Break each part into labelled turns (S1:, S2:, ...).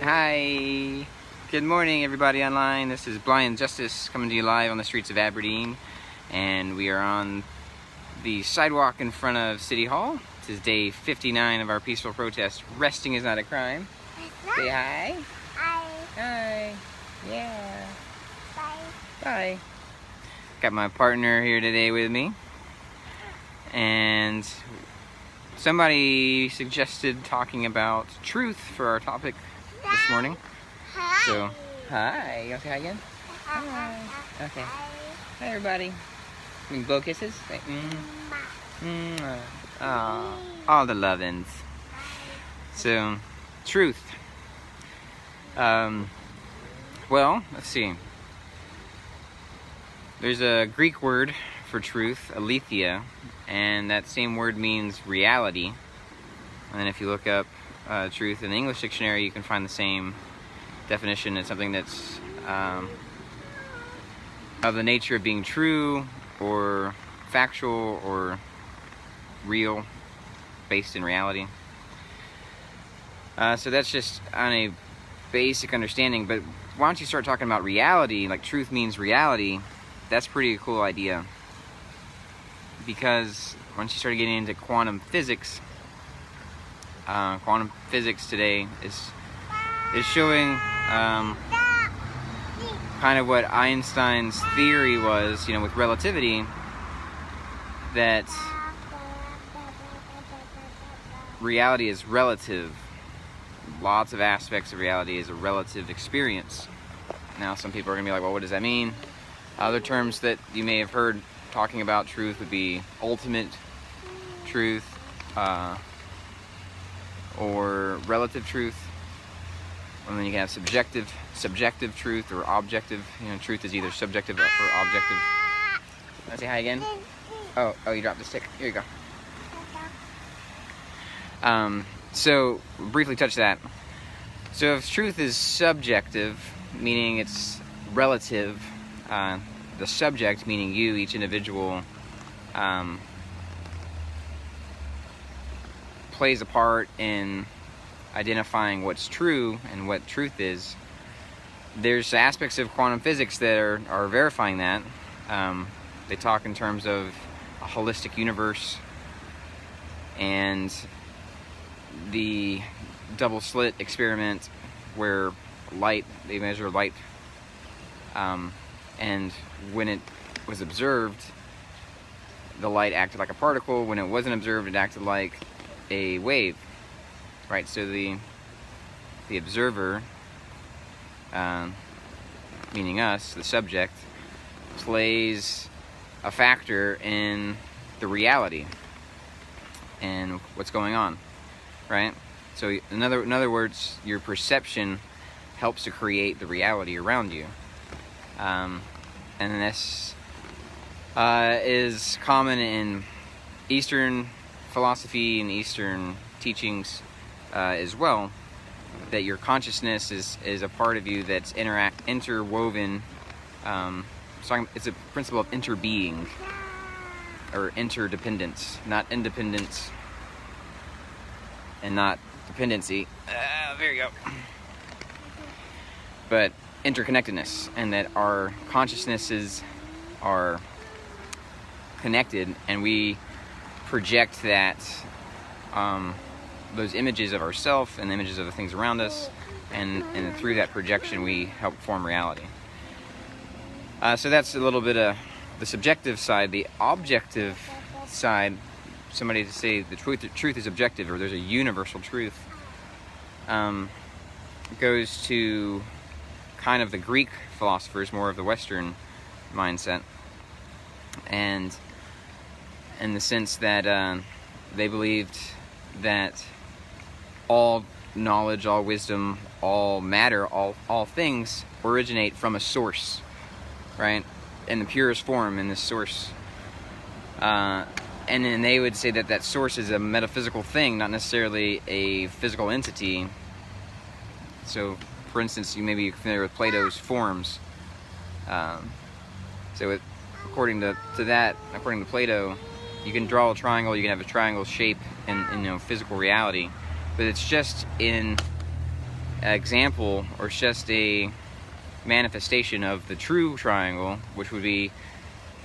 S1: Hi! Good morning, everybody online. This is Blind Justice coming to you live on the streets of Aberdeen. And we are on the sidewalk in front of City Hall. This is day 59 of our peaceful protest. Resting is not a crime. Say hi.
S2: Hi.
S1: Hi. Yeah.
S2: Bye.
S1: Bye. Got my partner here today with me. And somebody suggested talking about truth for our topic this morning.
S2: Hi.
S1: So, hi. You want to say hi again? Hi. Okay. Hi, everybody. You can blow kisses? Like, all the lovin's. So, truth. Well, let's see. There's a Greek word for truth, aletheia, and that same word means reality. And then if you look up truth in the English dictionary, you can find the same definition. It's something that's of the nature of being true or factual or real, based in reality. So that's just on a basic understanding, but why don't you start talking about reality, like truth means reality. That's a pretty cool idea, because once you start getting into quantum physics today is showing kind of what Einstein's theory was, with relativity, that reality is relative. Lots of aspects of reality is a relative experience. Now, some people are going to be like, well, what does that mean? Other terms that you may have heard talking about truth would be ultimate truth, or relative truth. And then you can have subjective truth or objective. Truth is either subjective or objective. Can I say hi again? Oh, you dropped the stick. Here you go. So, briefly touch that. So if truth is subjective, meaning it's relative, the subject, meaning you, each individual, plays a part in identifying what's true and what truth is. There's aspects of quantum physics that are verifying that. They talk in terms of a holistic universe and the double slit experiment, where they measure light, and when it was observed, the light acted like a particle. When it wasn't observed, it acted like a wave. Right, so the observer, meaning us, the subject, plays a factor in the reality and what's going on, right? So in other words, your perception helps to create the reality around you, and this is common in Eastern philosophy and Eastern teachings as well, that your consciousness is a part of you that's interwoven. It's a principle of interbeing, or interdependence, not independence and not dependency. There you go. But interconnectedness, and that our consciousnesses are connected, and we project that, those images of ourselves and the images of the things around us, and through that projection we help form reality. So that's a little bit of the subjective side. The objective side, somebody to say the truth is objective, or there's a universal truth, goes to kind of the Greek philosophers, more of the Western mindset, and in the sense that they believed that all knowledge, all wisdom, all matter, all things originate from a source, right? In the purest form, in this source. And then they would say that source is a metaphysical thing, not necessarily a physical entity. So, for instance, you may be familiar with Plato's forms. According to Plato, you can draw a triangle, you can have a triangle shape in physical reality, but it's just in example, or it's just a manifestation of the true triangle, which would be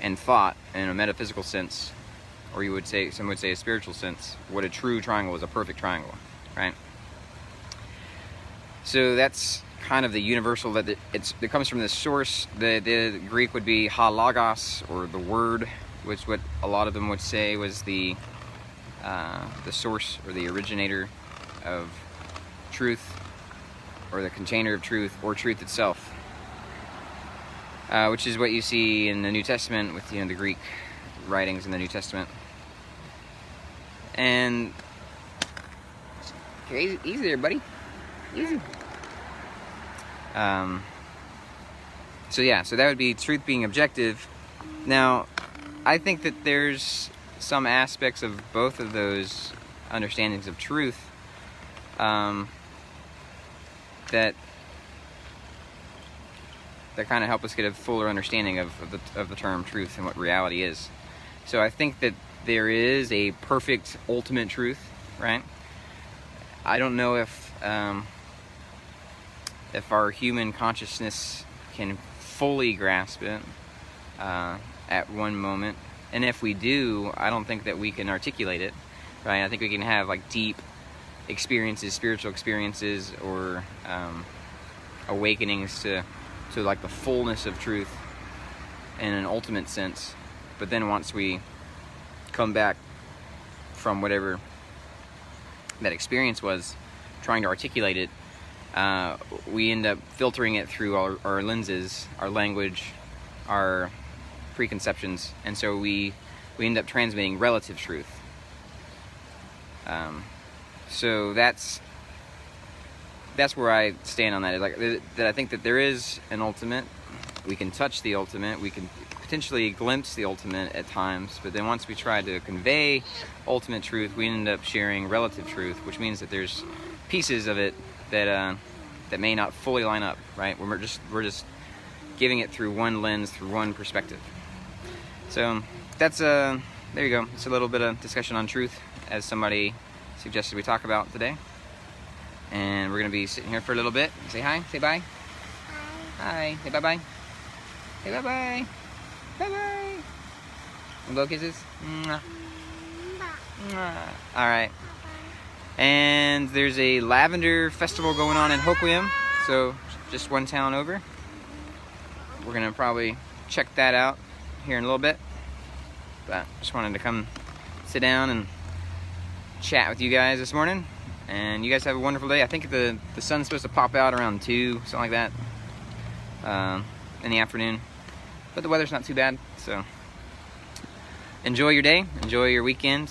S1: in thought, in a metaphysical sense, or you would say, some would say a spiritual sense, what a true triangle is, a perfect triangle, right? So that's kind of the universal, that it comes from the source. The Greek would be ha logos, or the word, which what a lot of them would say was the source or the originator of truth, or the container of truth, or truth itself, which is what you see in the New Testament with, you know, the Greek writings in the New Testament. And okay, easy there, buddy. Easy. So yeah, so that would be truth being objective. Now, I think that there's some aspects of both of those understandings of truth that kind of help us get a fuller understanding of the term truth and what reality is. So I think that there is a perfect ultimate truth, right? I don't know if our human consciousness can fully grasp it at one moment, and if we do, I don't think that we can articulate it, right? I think we can have like deep experiences, spiritual experiences, or awakenings to like the fullness of truth in an ultimate sense. But then once we come back from whatever that experience was, trying to articulate it, we end up filtering it through our lenses, our language, our preconceptions, and so we end up transmitting relative truth. So that's where I stand on that. Is like that I think that there is an ultimate. We can touch the ultimate. We can potentially glimpse the ultimate at times. But then once we try to convey ultimate truth, we end up sharing relative truth, which means that there's pieces of it that may not fully line up. Right? We're just giving it through one lens, through one perspective. So that's there you go. It's a little bit of discussion on truth, as somebody suggested we talk about today. And we're going to be sitting here for a little bit. Say hi. Say bye. Hi. Hi. Say bye-bye. Say bye-bye. Bye-bye. And blow kisses. Mwah. Mwah. All right. And there's a lavender festival going on in Hoquiam, so just one town over. We're going to probably check that out here in a little bit. But just wanted to come sit down and chat with you guys this morning. And you guys have a wonderful day. I think the sun's supposed to pop out around 2, something like that, in the afternoon. But the weather's not too bad, so enjoy your day, enjoy your weekend.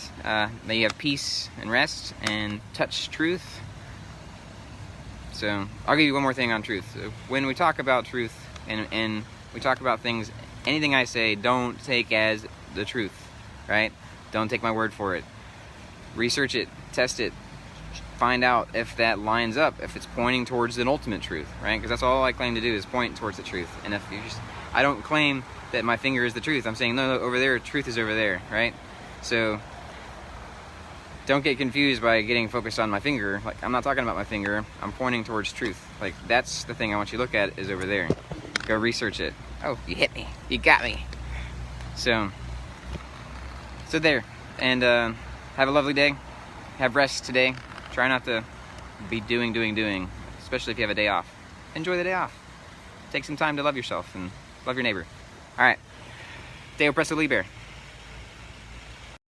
S1: May you have peace and rest and touch truth. So I'll give you one more thing on truth. So when we talk about truth and we talk about things, anything I say, don't take as the truth, right? Don't take my word for it. Research it, test it. Find out if that lines up, if it's pointing towards an ultimate truth, right? Because that's all I claim to do, is point towards the truth. And if you just, I don't claim that my finger is the truth. I'm saying, no, over there, truth is over there, right? So don't get confused by getting focused on my finger. Like, I'm not talking about my finger. I'm pointing towards truth. Like, that's the thing I want you to look at, is over there. Go research it. Oh, you hit me. You got me. So there. And have a lovely day. Have rest today. Try not to be doing, especially if you have a day off. Enjoy the day off. Take some time to love yourself and love your neighbor. All right. Deo Presto Liber.